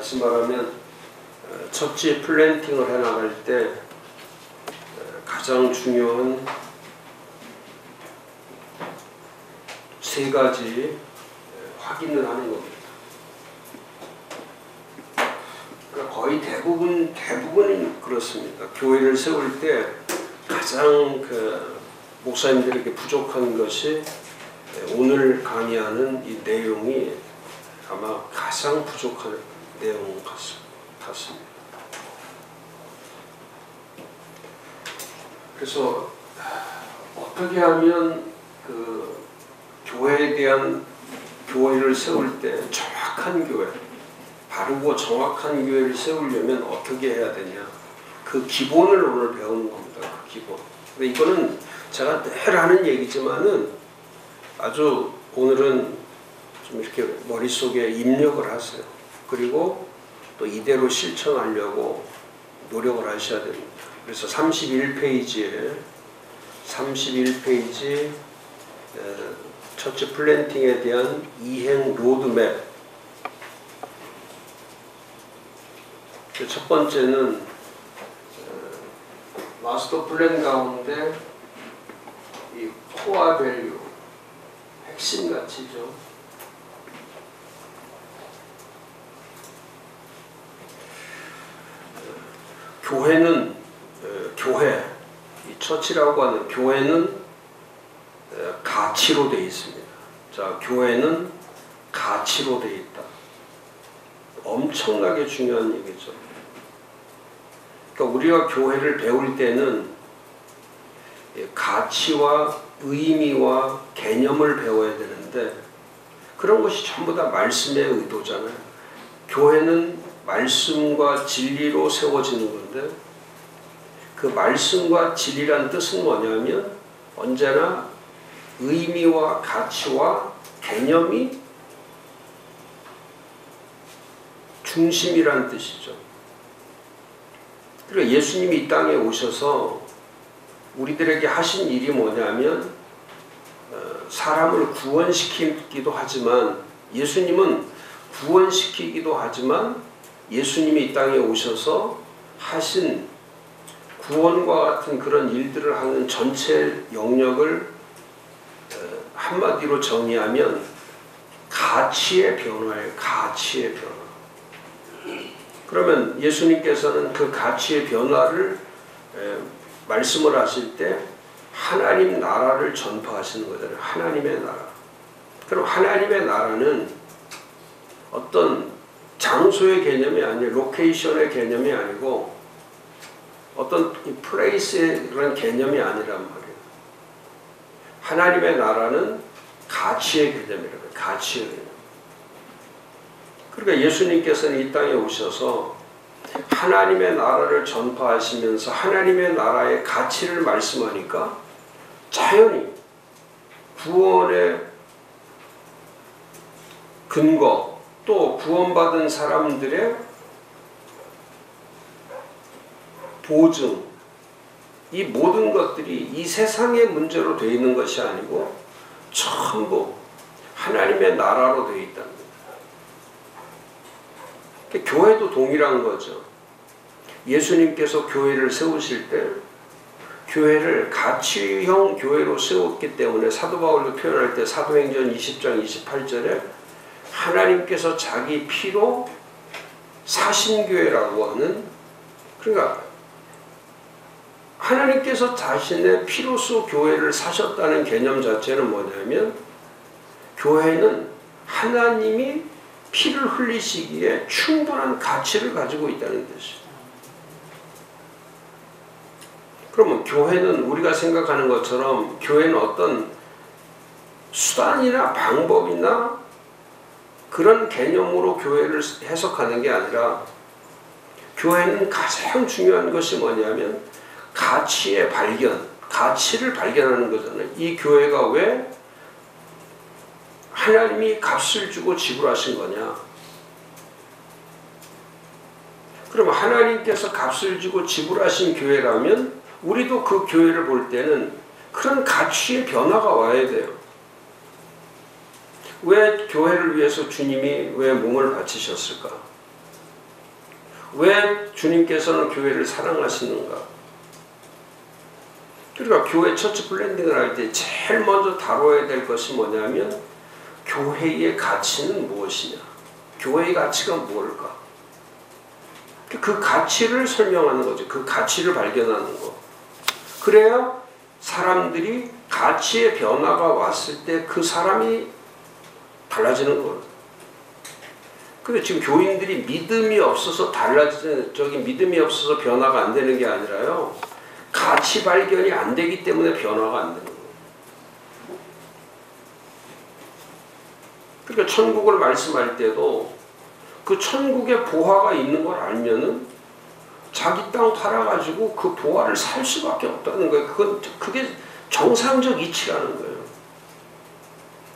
다시 말하면 처치 플랜팅을 해나갈 때 가장 중요한 세 가지 확인을 하는 겁니다. 그러니까 거의 대부분이 그렇습니다. 교회를 세울 때 가장 목사님들에게 부족한 것이 오늘 강의하는 이 내용이 아마 가장 부족한 내용 같습니다. 그래서 어떻게 하면 교회에 대한 교회를 세울 때 정확한 교회, 바르고 정확한 교회를 세우려면 어떻게 해야 되냐, 그 기본을 오늘 배우는 겁니다. 그 기본. 근데 이거는 제가 늘 하는 얘기지만은 아주 오늘은 좀 이렇게 머릿속에 입력을 하세요. 그리고 또 이대로 실천하려고 노력을 하셔야 됩니다. 그래서 31페이지에 처치 플랜팅에 대한 이행 로드맵. 첫 번째는 마스터 플랜 가운데 이 코어 밸류, 핵심 가치죠. 이 처치라고 하는 교회는 가치로 되어 있습니다. 자, 교회는 가치로 되어 있다. 엄청나게 중요한 얘기죠. 그러니까 우리가 교회를 배울 때는 가치와 의미와 개념을 배워야 되는데 그런 것이 전부 다 말씀의 의도잖아요. 교회는 말씀과 진리로 세워지는 건데 그 말씀과 진리란 뜻은 뭐냐면 언제나 의미와 가치와 개념이 중심이란 뜻이죠. 그러니까 예수님이 이 땅에 오셔서 우리들에게 하신 일이 뭐냐면 사람을 구원시키기도 하지만 예수님은 구원시키기도 하지만 예수님이 이 땅에 오셔서 하신 구원과 같은 그런 일들을 하는 전체 영역을 한마디로 정의하면 가치의 변화예요. 가치의 변화. 그러면 예수님께서는 그 가치의 변화를 말씀을 하실 때 하나님 나라를 전파하시는 거잖아요. 하나님의 나라. 그럼 하나님의 나라는 어떤 장소의 개념이 아니에요. 로케이션의 개념이 아니고 어떤 플레이스의 그런 개념이 아니란 말이에요. 하나님의 나라는 가치의 개념이라고 해요. 가치의 개념. 그러니까 예수님께서는 이 땅에 오셔서 하나님의 나라를 전파하시면서 하나님의 나라의 가치를 말씀하니까 자연히 구원의 근거 또 구원받은 사람들의 보증, 이 모든 것들이 이 세상의 문제로 되어 있는 것이 아니고 전부 하나님의 나라로 되어 있다는 거예요. 교회도 동일한 거죠. 예수님께서 교회를 세우실 때 교회를 가치형 교회로 세웠기 때문에 사도 바울로 표현할 때 사도행전 20장 28절에 하나님께서 자기 피로 사신 교회라고 하는, 그러니까 하나님께서 자신의 피로써 교회를 사셨다는 개념 자체는 뭐냐면 교회는 하나님이 피를 흘리시기에 충분한 가치를 가지고 있다는 뜻이에요. 그러면 교회는 우리가 생각하는 것처럼 교회는 어떤 수단이나 방법이나 그런 개념으로 교회를 해석하는 게 아니라 교회는 가장 중요한 것이 뭐냐면 가치의 발견, 가치를 발견하는 거잖아요. 이 교회가 왜 하나님이 값을 주고 지불하신 거냐? 그럼 하나님께서 값을 주고 지불하신 교회라면 우리도 그 교회를 볼 때는 그런 가치의 변화가 와야 돼요. 왜 교회를 위해서 주님이 왜 몸을 바치셨을까? 왜 주님께서는 교회를 사랑하시는가? 그러니까 교회 처치 플랜팅을 할 때 제일 먼저 다뤄야 될 것이 뭐냐면 교회의 가치는 무엇이냐? 교회의 가치가 무엇일까? 그 가치를 설명하는 거죠. 그 가치를 발견하는 거. 그래야 사람들이 가치의 변화가 왔을 때 그 사람이 달라지는 거예요. 근데 지금 교인들이 믿음이 없어서 믿음이 없어서 변화가 안 되는 게 아니라요. 가치 발견이 안 되기 때문에 변화가 안 되는 거예요. 그러니까 천국을 말씀할 때도 그 천국에 보화가 있는 걸 알면은 자기 땅 팔아가지고 그 보화를 살 수밖에 없다는 거예요. 그게 정상적 이치라는 거예요.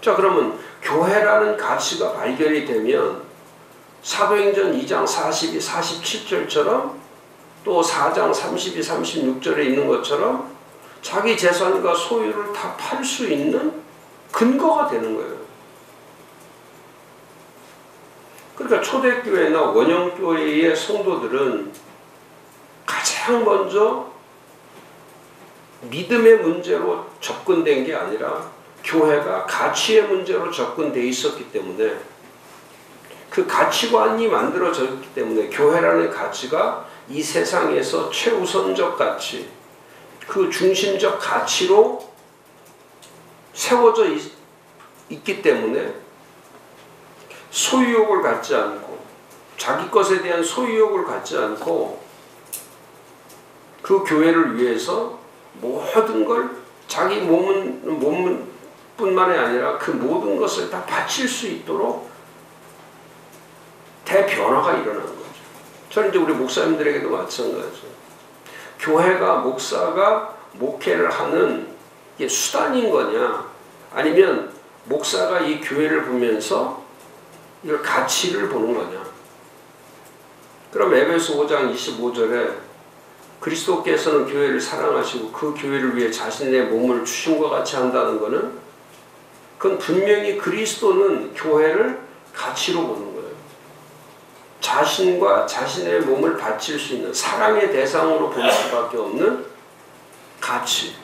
자, 그러면 교회라는 가치가 발견이 되면 사도행전 2장 42, 47절처럼 또 4장 32, 36절에 있는 것처럼 자기 재산과 소유를 다 팔 수 있는 근거가 되는 거예요. 그러니까 초대교회나 원형교회의 성도들은 가장 먼저 믿음의 문제로 접근된 게 아니라 교회가 가치의 문제로 접근되어 있었기 때문에 그 가치관이 만들어졌기 때문에 교회라는 가치가 이 세상에서 최우선적 가치, 그 중심적 가치로 세워져 있기 때문에 소유욕을 갖지 않고 자기 것에 대한 소유욕을 갖지 않고 그 교회를 위해서 모든 걸 자기 몸뿐만이 아니라 그 모든 것을 다 바칠 수 있도록 대변화가 일어나는 거죠. 저는 이제 우리 목사님들에게도 마찬가지죠. 교회가 목사가 목회를 하는 게 수단인 거냐, 아니면 목사가 이 교회를 보면서 이걸 가치를 보는 거냐. 그럼 에베소 5장 25절에 그리스도께서는 교회를 사랑하시고 그 교회를 위해 자신의 몸을 주심과 같이 한다는 것은 그건 분명히 그리스도는 교회를 가치로 보는 거예요. 자신과 자신의 몸을 바칠 수 있는 사랑의 대상으로 볼 수밖에 없는 가치.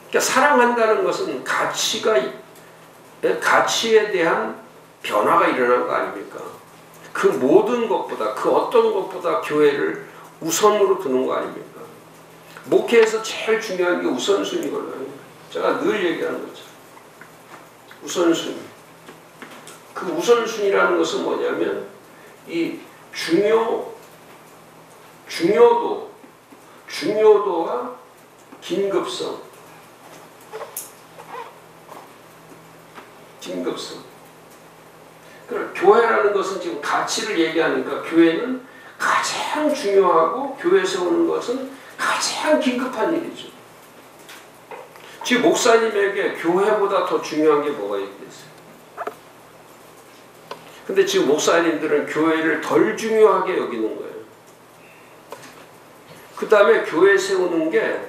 그러니까 사랑한다는 것은 가치에 대한 변화가 일어난 거 아닙니까? 그 모든 것보다, 그 어떤 것보다 교회를 우선으로 두는 거 아닙니까? 목회에서 제일 중요한 게 우선순위거든요. 제가 늘 얘기하는 거죠. 우선순위. 그 우선순위라는 것은 뭐냐면 이 중요도와 긴급성. 그러니까 교회라는 것은 지금 가치를 얘기하니까 교회는 가장 중요하고 교회 세우는 것은 가장 긴급한 일이죠. 지금 목사님에게 교회보다 더 중요한 게 뭐가 있겠어요? 근데 지금 목사님들은 교회를 덜 중요하게 여기는 거예요. 그 다음에 교회 세우는 게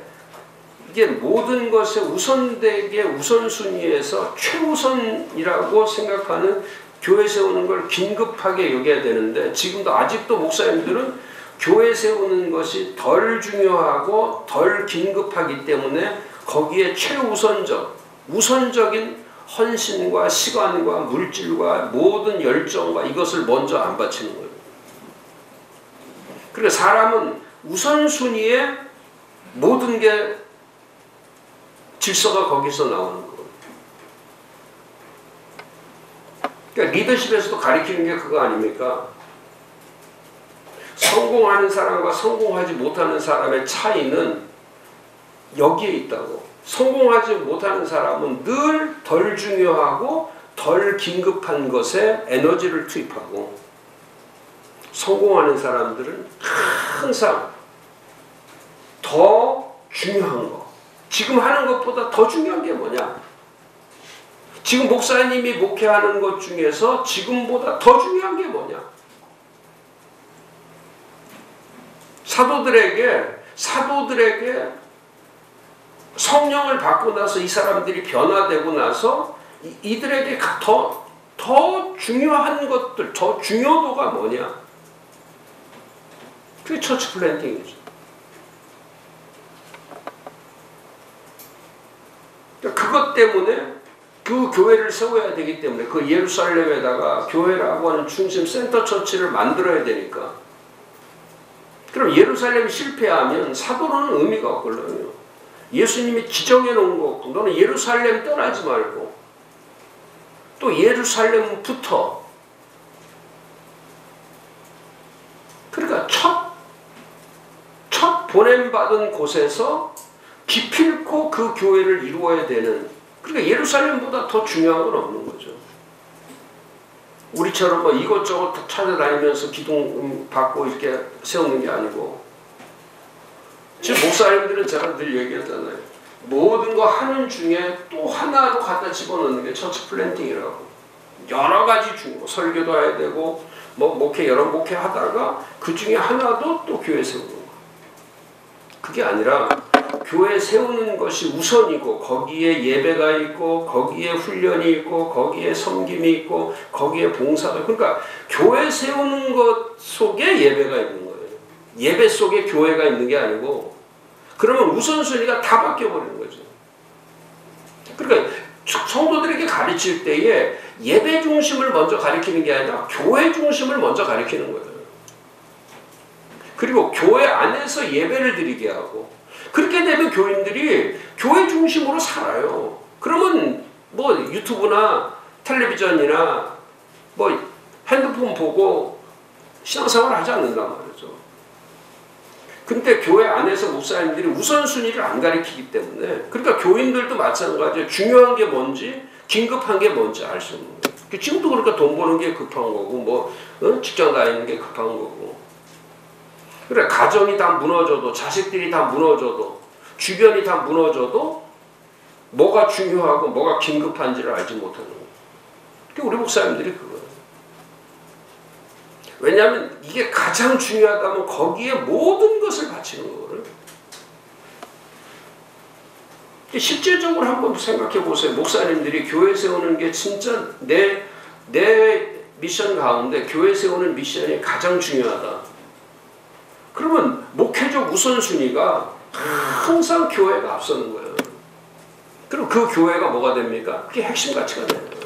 이게 모든 것에 우선되게 우선순위에서 최우선이라고 생각하는 교회 세우는 걸 긴급하게 여겨야 되는데 지금도 아직도 목사님들은 교회 세우는 것이 덜 중요하고 덜 긴급하기 때문에 거기에 우선적인 헌신과 시간과 물질과 모든 열정과 이것을 먼저 안 바치는 거예요. 그러니까 사람은 우선순위에 모든 게 질서가 거기서 나오는 거예요. 그러니까 리더십에서도 가리키는 게 그거 아닙니까? 성공하는 사람과 성공하지 못하는 사람의 차이는 여기에 있다고. 성공하지 못하는 사람은 늘 덜 중요하고 덜 긴급한 것에 에너지를 투입하고 성공하는 사람들은 항상 더 중요한 거, 지금 하는 것보다 더 중요한 게 뭐냐? 지금 목사님이 목회하는 것 중에서 지금보다 더 중요한 게 뭐냐? 사도들에게 성령을 받고 나서 이 사람들이 변화되고 나서 이들에게 더 중요한 것들, 더 중요도가 뭐냐? 그게 처치 플랜팅이죠. 그것 때문에 그 교회를 세워야 되기 때문에 그 예루살렘에다가 교회라고 하는 중심 센터 처치를 만들어야 되니까. 그럼 예루살렘이 실패하면 사도로는 의미가 없거든요. 예수님이 지정해 놓은 거 너는 예루살렘 떠나지 말고 또 예루살렘부터 그러니까 첫 보냄받은 곳에서 기필코 그 교회를 이루어야 되는, 그러니까 예루살렘보다 더 중요한 건 없는 거죠. 우리처럼 뭐 이것저것 찾아다니면서 기둥 받고 이렇게 세우는 게 아니고, 지금 목사님들은 제가 늘 얘기하잖아요. 모든 거 하는 중에 또 하나로 갖다 집어넣는 게 처치 플랜팅이라고. 여러 가지 중에 설교도 해야 되고 뭐 목회 여러 목회 하다가 그 중에 하나도 또 교회 세우는 거. 그게 아니라 교회 세우는 것이 우선이고 거기에 예배가 있고 거기에 훈련이 있고 거기에 섬김이 있고 거기에 봉사가 있고, 그러니까 교회 세우는 것 속에 예배가 있는 거예요. 예배 속에 교회가 있는 게 아니고, 그러면 우선순위가 다 바뀌어버리는 거죠. 그러니까 성도들에게 가르칠 때에 예배 중심을 먼저 가르치는 게 아니라 교회 중심을 먼저 가르치는 거예요. 그리고 교회 안에서 예배를 드리게 하고, 그렇게 되면 교인들이 교회 중심으로 살아요. 그러면 뭐 유튜브나 텔레비전이나 뭐 핸드폰 보고 신앙생활 하지 않는단 말이죠. 근데 교회 안에서 목사님들이 우선순위를 안 가리키기 때문에, 그러니까 교인들도 마찬가지예요. 중요한 게 뭔지, 긴급한 게 뭔지 알 수 없는 거예요. 지금도 그러니까 돈 버는 게 급한 거고, 직장 다니는 게 급한 거고. 그래, 가정이 다 무너져도, 자식들이 다 무너져도, 주변이 다 무너져도 뭐가 중요하고 뭐가 긴급한지를 알지 못하는 거예요. 그게 우리 목사님들이 그거예요. 왜냐하면 이게 가장 중요하다면 거기에 모든 것을 바치는 거거든요. 실제적으로 한번 생각해 보세요. 목사님들이 교회 세우는 게 진짜 내 미션 가운데 교회 세우는 미션이 가장 중요하다. 그러면 목회적 우선순위가 항상 교회가 앞서는 거예요. 그럼 그 교회가 뭐가 됩니까? 그게 핵심 가치가 되는 거예요.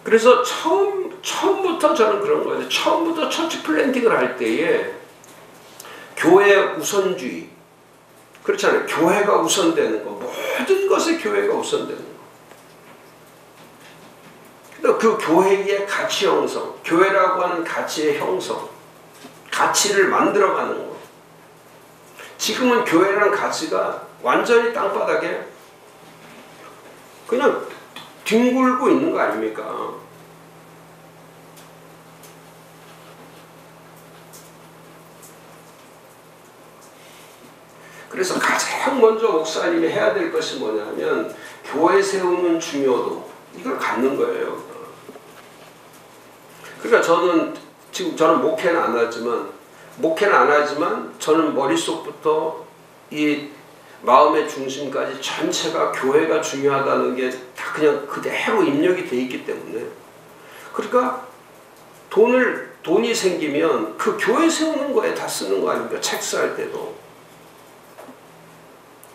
그래서 처음부터 저는 그런 거예요. 처음부터 처치 플랜팅을 할 때에 교회 우선주의, 그렇잖아요. 교회가 우선되는 거, 모든 것에 교회가 우선되는 거. 그 교회의 가치 형성, 교회라고 하는 가치의 형성, 가치를 만들어가는 거. 지금은 교회라는 가치가 완전히 땅바닥에 그냥 뒹굴고 있는 거 아닙니까? 그래서 가장 먼저 목사님이 해야 될 것이 뭐냐면 교회 세우는 중요도, 이걸 갖는 거예요. 그러니까 저는 목회는 안 하지만 저는 머릿속부터 이 마음의 중심까지 전체가 교회가 중요하다는 게 다 그냥 그대로 입력이 돼 있기 때문에, 그러니까 돈이 생기면 그 교회 세우는 거에 다 쓰는 거 아닙니까? 책 살 때도.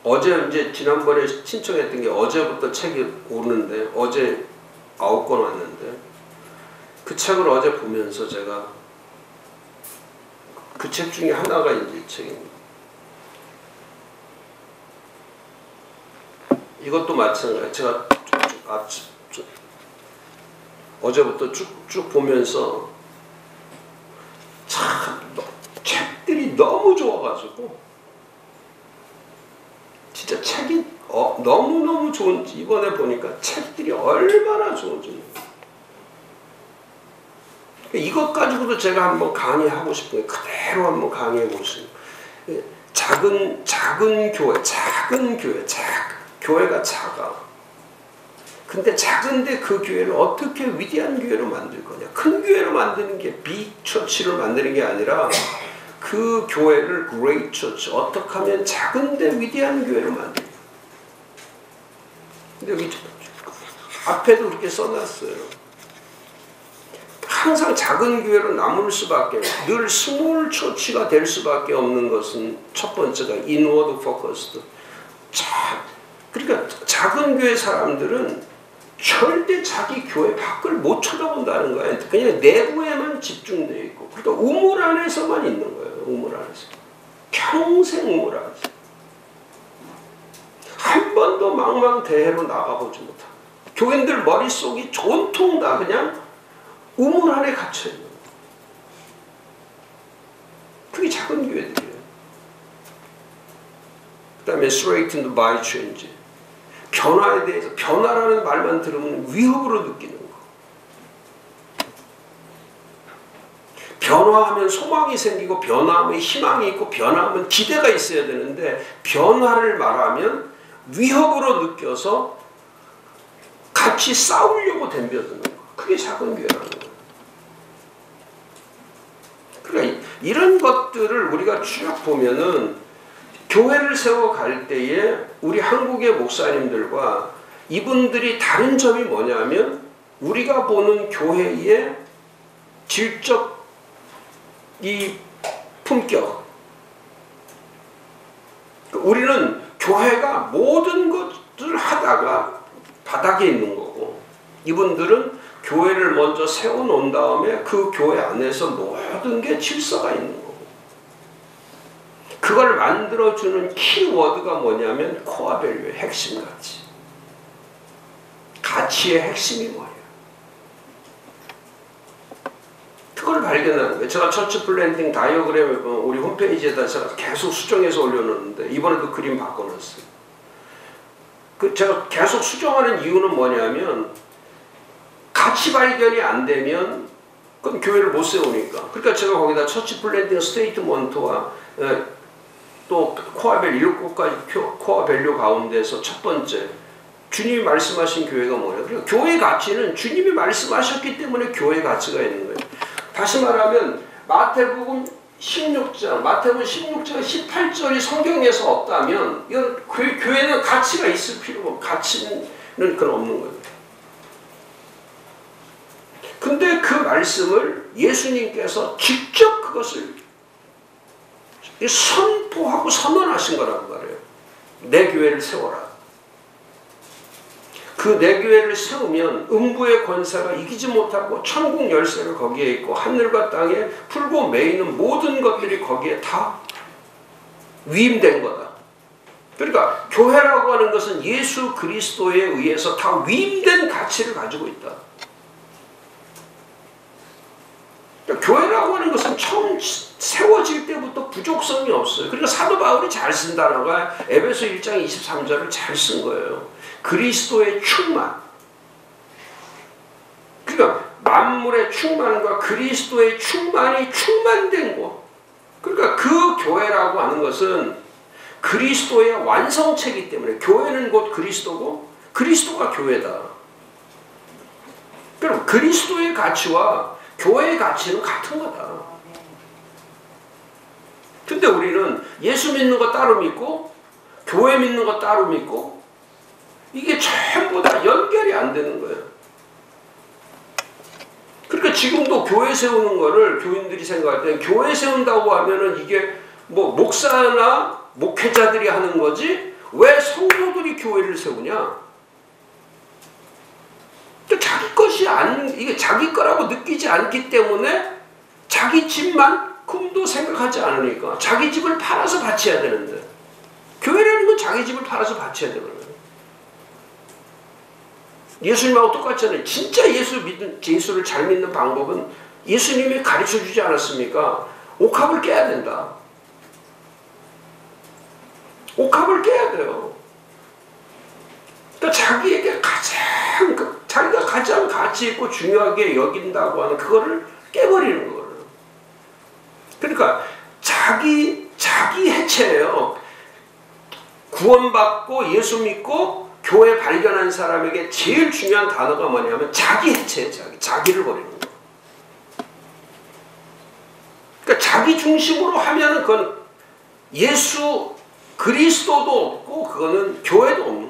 어제 이제 지난번에 신청했던 게 어제부터 책이 오는데, 어제 9권 왔는데, 그 책을 어제 보면서 제가 그 책 중에 하나가 이제 이 책입니다. 이것도 마찬가지예요. 제가 어제부터 쭉 보면서 참 책들이 너무 좋아가지고, 진짜 책이 너무너무 좋은지 이번에 보니까 책들이 얼마나 좋은지, 이것 가지고도 제가 한번 강의하고 싶은 거예요. 그대로 한번 강의해 볼 수 있는. 작은 교회, 교회가 작아. 근데 작은데 그 교회를 어떻게 위대한 교회로 만들 거냐. 큰 교회로 만드는 게 빅처치를 만드는 게 아니라 그 교회를 great church, 어떻게 하면 작은데 위대한 교회로 만들 거냐. 근데 여기 앞에도 그렇게 써놨어요. 항상 작은 교회로 남을 수밖에, 늘 스몰 처치가 될 수밖에 없는 것은 첫 번째가 인워드 포커스드. 그러니까 작은 교회 사람들은 절대 자기 교회 밖을 못 쳐다본다는 거예요. 그냥 내부에만 집중되어 있고, 그러니까 우물 안에서만 있는 거예요. 우물 안에서. 평생 우물 안에서. 한 번도 망망대해로 나가보지 못하고, 교인들 머릿속이 온통 다 그냥 우물 안에 갇혀있는 거예요. 그게 작은 교회들이에요. 그 다음에 straightened by change. 변화에 대해서, 변화라는 말만 들으면 위협으로 느끼는 거. 변화하면 소망이 생기고, 변화하면 희망이 있고, 변화하면 기대가 있어야 되는데, 변화를 말하면 위협으로 느껴서 같이 싸우려고 덤벼드는 거. 그게 작은 교회라는 거예요. 그러니까 이런 것들을 우리가 쭉 보면은 교회를 세워갈 때에 우리 한국의 목사님들과 이분들이 다른 점이 뭐냐면, 우리가 보는 교회의 질적 이 품격, 우리는 교회가 모든 것을 하다가 바닥에 있는 거고, 이분들은 교회를 먼저 세워놓은 다음에 그 교회 안에서 모든 게 질서가 있는 거고, 그걸 만들어주는 키워드가 뭐냐면 코어 밸류의 핵심 가치. 가치의 핵심이 뭐예요? 그걸 발견하는 거예요. 제가 처치 플랜팅 다이어그램을 우리 홈페이지에다 제가 계속 수정해서 올려놓는데, 이번에도 그림 바꿔놨어요. 제가 계속 수정하는 이유는 뭐냐면, 가치 발견이 안 되면 그건 교회를 못 세우니까. 그러니까 제가 거기다 처치 플랜팅 스테이트먼트와 또 코어 밸류, 7가지 코어 밸류 가운데서 첫 번째, 주님이 말씀하신 교회가 뭐냐. 그러니까 교회 가치는 주님이 말씀하셨기 때문에 교회 가치가 있는 거예요. 다시 말하면 마태복음 16장 18절이 성경에서 없다면 이건 교회는 가치가 있을 필요가 없고, 가치는 그건 없는 거예요. 근데 그 말씀을 예수님께서 직접 그것을 선포하고 선언하신 거란 말이에요. 내 교회를 세워라. 그 내 교회를 세우면 음부의 권세가 이기지 못하고 천국 열쇠가 거기에 있고, 하늘과 땅에 풀고 매이는 모든 것들이 거기에 다 위임된 거다. 그러니까 교회라고 하는 것은 예수 그리스도에 의해서 다 위임된 가치를 가지고 있다. 그러니까 교회라고 하는 것은 처음 세워질 때부터 부족성이 없어요. 그러니까 사도 바울이 잘 쓴 단어가 에베소 1장 23절을 잘 쓴 거예요. 그리스도의 충만. 그러니까 만물의 충만과 그리스도의 충만이 충만된 곳. 그러니까 그 교회라고 하는 것은 그리스도의 완성체이기 때문에, 교회는 곧 그리스도고 그리스도가 교회다. 그럼 그리스도의 가치와 교회의 가치는 같은 거다. 근데 우리는 예수 믿는 거 따로 믿고 교회 믿는 거 따로 믿고, 이게 전부 다 연결이 안 되는 거예요. 그러니까 지금도 교회 세우는 거를 교인들이 생각할 때, 교회 세운다고 하면은 이게 뭐 목사나 목회자들이 하는 거지 왜 성도들이 교회를 세우냐? 자기 것이 이게 자기 거라고 느끼지 않기 때문에 자기 집만큼도 생각하지 않으니까 자기 집을 팔아서 바쳐야 되는데, 교회라는 건 자기 집을 팔아서 바쳐야 되거든요. 예수님하고 똑같잖아요. 진짜 예수를 잘 믿는 방법은 예수님이 가르쳐 주지 않았습니까? 옥합을 깨야 된다. 옥합을 깨야 돼요. 그러니까 자기에게 자기가 가장 가치 있고 중요하게 여긴다고 하는 그거를 깨버리는 거예요. 그러니까 자기 해체예요. 구원받고 예수 믿고 교회 발견한 사람에게 제일 중요한 단어가 뭐냐면 자기 해체예요. 자기를 버리는 거예요. 그러니까 자기 중심으로 하면은 그건 예수 그리스도도 없고 그거는 교회도 없는